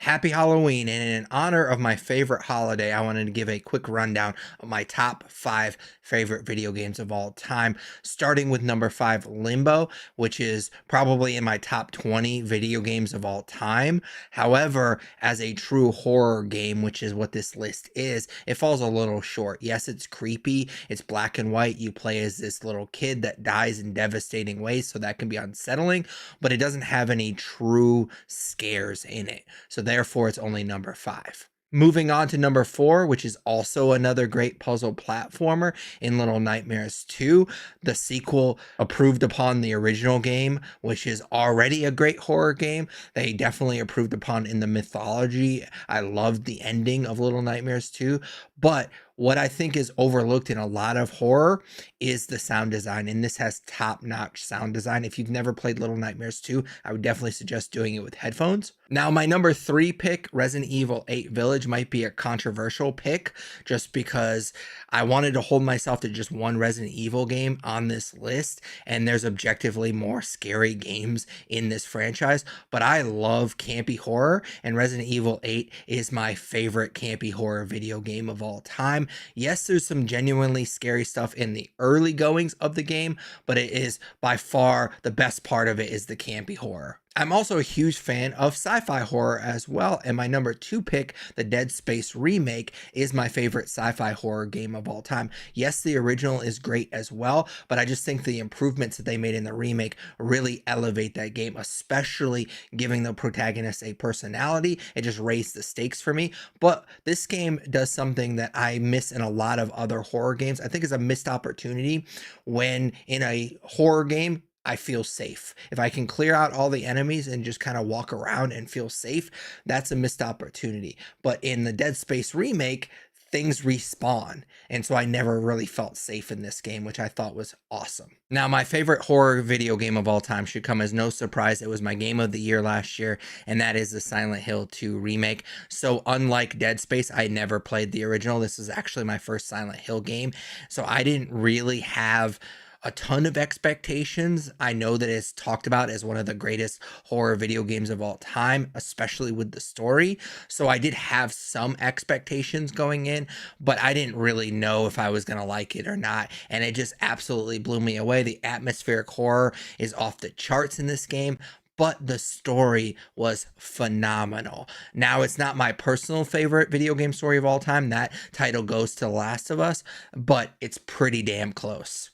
Happy Halloween, and in honor of my favorite holiday, I wanted to give a quick rundown of my top 5 favorite video games of all time, starting with number 5, Limbo, which is probably in my top 20 video games of all time. However, as a true horror game, which is what this list is, it falls a little short. Yes, it's creepy, it's black and white. You play as this little kid that dies in devastating ways, so that can be unsettling, but it doesn't have any true scares in it. So therefore, it's only number 5. Moving on to number 4, which is also another great puzzle platformer in Little Nightmares 2, the sequel approved upon the original game, which is already a great horror game. They definitely approved upon in the mythology. I loved the ending of Little Nightmares 2, but what I think is overlooked in a lot of horror is the sound design, and this has top-notch sound design. If you've never played Little Nightmares 2, I would definitely suggest doing it with headphones. Now, my number 3 pick, Resident Evil 8 Village, might be a controversial pick just because I wanted to hold myself to just one Resident Evil game on this list, and there's objectively more scary games in this franchise, but I love campy horror, and Resident Evil 8 is my favorite campy horror video game of all time. Yes, there's some genuinely scary stuff in the early goings of the game, but it is by far the best part of it is the campy horror. I'm also a huge fan of sci-fi horror as well, and my number 2 pick, the Dead Space remake, is my favorite sci-fi horror game of all time. Yes, the original is great as well, but I just think the improvements that they made in the remake really elevate that game, especially giving the protagonist a personality. It just raised the stakes for me. But this game does something that I miss in a lot of other horror games. I think it's a missed opportunity when in a horror game I feel safe. If I can clear out all the enemies and just kind of walk around and feel safe, that's a missed opportunity. But in the Dead Space remake, things respawn. And so I never really felt safe in this game, which I thought was awesome. Now, my favorite horror video game of all time should come as no surprise. It was my game of the year last year, and that is the Silent Hill 2 remake. So unlike Dead Space, I never played the original. This is actually my first Silent Hill game. So I didn't really have a ton of expectations. I know that it's talked about as one of the greatest horror video games of all time, especially with the story. So I did have some expectations going in, but I didn't really know if I was going to like it or not. And it just absolutely blew me away. The atmospheric horror is off the charts in this game, but the story was phenomenal. Now, it's not my personal favorite video game story of all time. That title goes to The Last of Us, but it's pretty damn close.